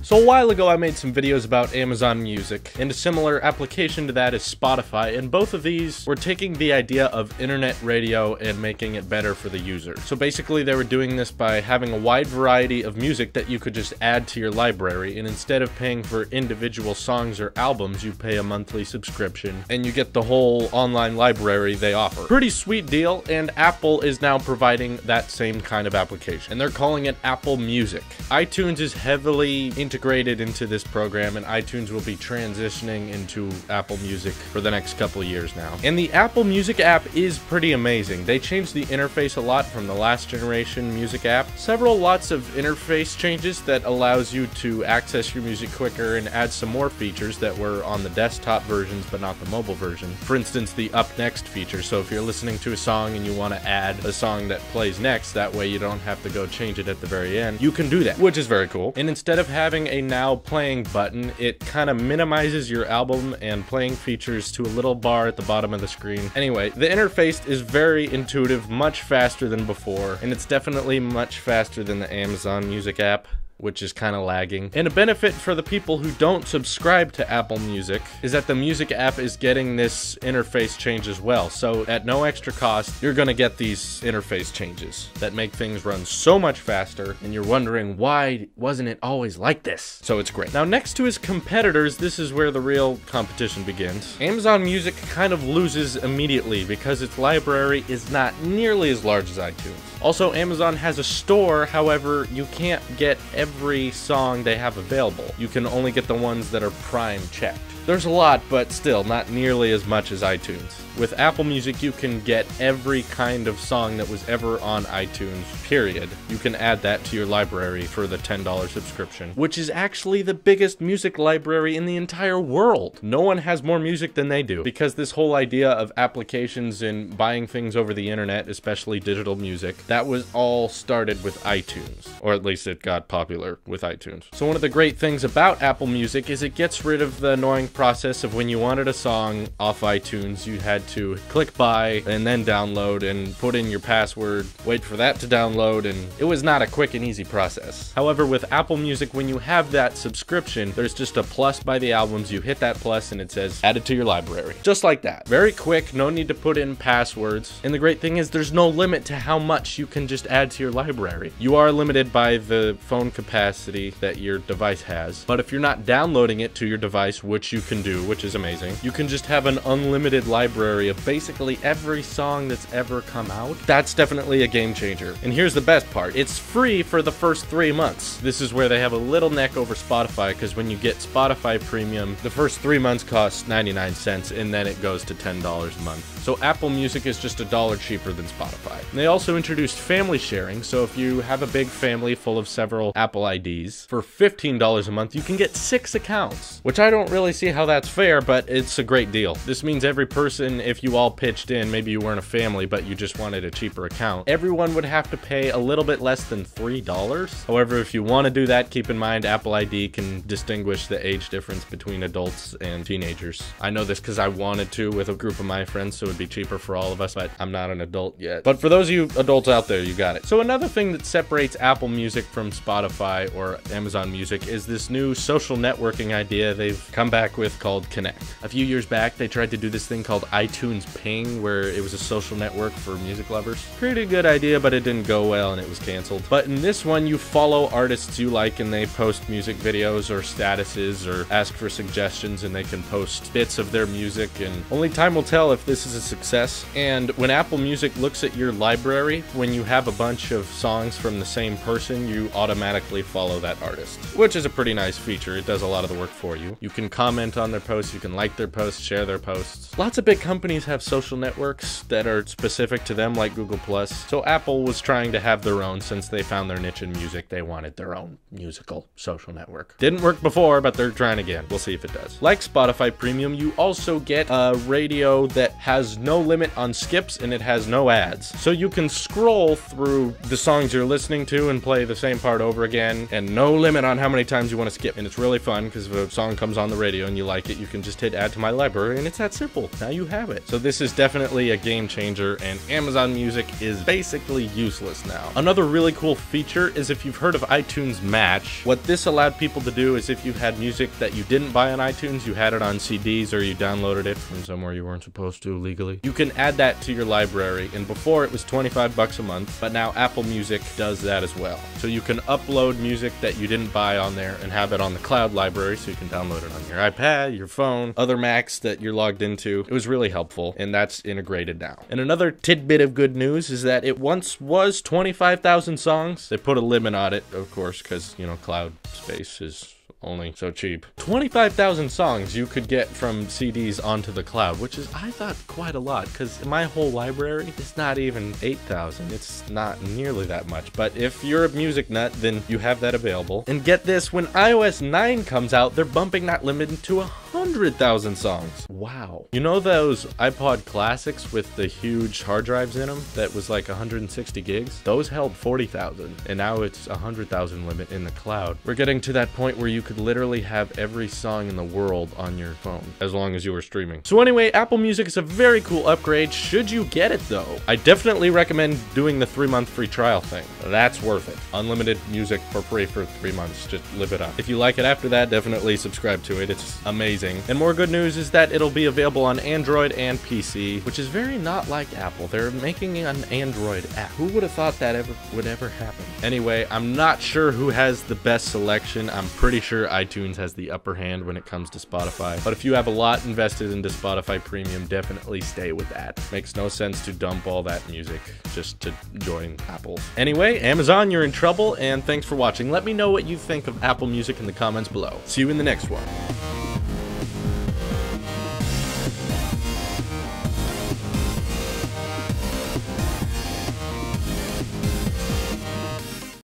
So a while ago I made some videos about Amazon Music, and a similar application to that is Spotify, and both of these were taking the idea of internet radio and making it better for the user. So basically they were doing this by having a wide variety of music that you could just add to your library, and instead of paying for individual songs or albums, you pay a monthly subscription, and you get the whole online library they offer. Pretty sweet deal, and Apple is now providing that same kind of application, and they're calling it Apple Music. iTunes is heavily integrated into this program, and iTunes will be transitioning into Apple Music for the next couple of years now. And the Apple Music app is pretty amazing. They changed the interface a lot from the last generation music app. Lots of interface changes that allows you to access your music quicker and add some more features that were on the desktop versions but not the mobile version. For instance, the Up Next feature. So if you're listening to a song and you want to add a song that plays next, that way you don't have to go change it at the very end, you can do that, which is very cool. And instead of having a now playing button, it kind of minimizes your album and playing features to a little bar at the bottom of the screen. Anyway, the interface is very intuitive, much faster than before, and it's definitely much faster than the Amazon Music app, which is kind of lagging. And a benefit for the people who don't subscribe to Apple Music is that the Music app is getting this interface change as well. So at no extra cost, you're gonna get these interface changes that make things run so much faster, and you're wondering, why wasn't it always like this? So it's great. Now, next to his competitors, this is where the real competition begins. Amazon Music kind of loses immediately because its library is not nearly as large as iTunes. Also, Amazon has a store, however, you can't get every song they have available. You can only get the ones that are Prime checked. There's a lot, but still not nearly as much as iTunes. With Apple Music, you can get every kind of song that was ever on iTunes, period. You can add that to your library for the $10 subscription, which is actually the biggest music library in the entire world. No one has more music than they do, because this whole idea of applications and buying things over the internet, especially digital music, that was all started with iTunes, or at least it got popular with iTunes. So one of the great things about Apple Music is it gets rid of the annoying process of when you wanted a song off iTunes, you had to click buy and then download and put in your password, wait for that to download, and it was not a quick and easy process. However, with Apple Music, when you have that subscription, there's just a plus by the albums. You hit that plus and it says added to your library. Just like that. Very quick, no need to put in passwords. And the great thing is there's no limit to how much you can just add to your library. You are limited by the phone capacity that your device has, but if you're not downloading it to your device, which you can do, which is amazing, you can just have an unlimited library of basically every song that's ever come out. That's definitely a game changer. And here's the best part. It's free for the first 3 months. This is where they have a little neck over Spotify, because when you get Spotify Premium, the first 3 months costs 99 cents, and then it goes to $10 a month. So Apple Music is just $1 cheaper than Spotify. And they also introduced family sharing, so if you have a big family full of several Apple IDs, for $15 a month, you can get 6 accounts, which I don't really see how that's fair, but it's a great deal. This means every person, if you all pitched in, maybe you weren't a family, but you just wanted a cheaper account, everyone would have to pay a little bit less than $3. However, if you want to do that, keep in mind Apple ID can distinguish the age difference between adults and teenagers. I know this because I wanted to with a group of my friends, so it'd be cheaper for all of us, but I'm not an adult yet. But for those of you adults out there, you got it. So another thing that separates Apple Music from Spotify or Amazon Music is this new social networking idea they've come back with called Connect. A few years back, they tried to do this thing called iTunes Ping, where it was a social network for music lovers. Pretty good idea, but it didn't go well and it was canceled. But in this one, you follow artists you like and they post music videos or statuses or ask for suggestions, and they can post bits of their music, and only time will tell if this is a success. And when Apple Music looks at your library, when you have a bunch of songs from the same person, you automatically follow that artist, which is a pretty nice feature. It does a lot of the work for you. You can comment on their posts, you can like their posts, share their posts. Lots of big companies have social networks that are specific to them, like Google+. So Apple was trying to have their own. Since they found their niche in music, they wanted their own musical social network. Didn't work before, but they're trying again. We'll see if it does. Like Spotify Premium, you also get a radio that has has no limit on skips and it has no ads. So you can scroll through the songs you're listening to and play the same part over again, and no limit on how many times you want to skip. And it's really fun because if a song comes on the radio and you like it, you can just hit add to my library and it's that simple. Now you have it. So this is definitely a game changer, and Amazon Music is basically useless now. Another really cool feature is if you've heard of iTunes Match, what this allowed people to do is if you had music that you didn't buy on iTunes, you had it on CDs or you downloaded it from somewhere you weren't supposed to legally, you can add that to your library. And before it was 25 bucks a month, but now Apple Music does that as well. So you can upload music that you didn't buy on there and have it on the cloud library, so you can download it on your iPad, your phone, other Macs that you're logged into. It was really helpful, and that's integrated now. And another tidbit of good news is that it once was 25,000 songs. They put a limit on it, of course, because, you know, cloud space is only so cheap. 25,000 songs you could get from CDs onto the cloud, which is, I thought, quite a lot, because my whole library is not even 8,000. It's not nearly that much. But if you're a music nut, then you have that available. And get this, when iOS 9 comes out, they're bumping that limit to 100,000 songs. Wow. You know those iPod Classics with the huge hard drives in them that was like 160 gigs? Those held 40,000, and now it's 100,000 limit in the cloud. We're getting to that point where you could literally have every song in the world on your phone, as long as you were streaming. So anyway, Apple Music is a very cool upgrade, should you get it though. I definitely recommend doing the 3-month free trial thing. That's worth it. Unlimited music for free for 3 months. Just live it up. If you like it after that, definitely subscribe to it. It's amazing. And more good news is that it'll be available on Android and PC, which is very not like Apple. They're making an Android app. Who would have thought that would ever happen? Anyway, I'm not sure who has the best selection. I'm pretty sure iTunes has the upper hand when it comes to Spotify. But if you have a lot invested into Spotify Premium, definitely stay with that. Makes no sense to dump all that music just to join Apple. Anyway, Amazon, you're in trouble, and thanks for watching. Let me know what you think of Apple Music in the comments below. See you in the next one.